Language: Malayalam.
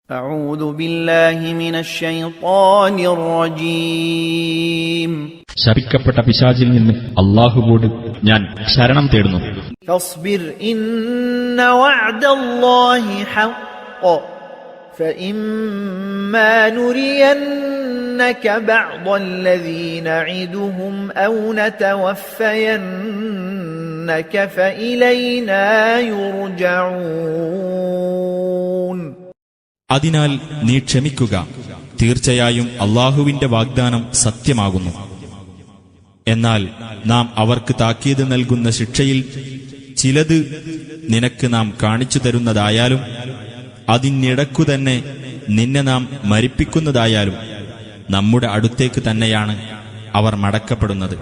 أعوذ بالله من الشيطان الرجيم ശപിക്കപ്പെട്ട പിശാചിൽ നിന്ന് അല്ലാഹുവോട് ഞാൻ ശരണം തേടുന്നു. فاصبر إن وعد الله حق فإما نرينك بعض الذي نعدهم أو نتوفينك فإلينا يرجعون. അതിനാൽ നീ ക്ഷമിക്കുക, തീർച്ചയായും അല്ലാഹുവിന്റെ വാഗ്ദാനം സത്യമാകുന്നു. എന്നാൽ നാം അവർക്ക് താക്കീത് നൽകുന്ന ശിക്ഷയിൽ ചിലത് നിനക്ക് നാം കാണിച്ചു തരുന്നതായാലും അതിനിടക്കുതന്നെ നിന്നെ നാം മരിപ്പിക്കുന്നതായാലും നമ്മുടെ അടുത്തേക്ക് തന്നെയാണ് അവർ മടക്കപ്പെടുന്നത്.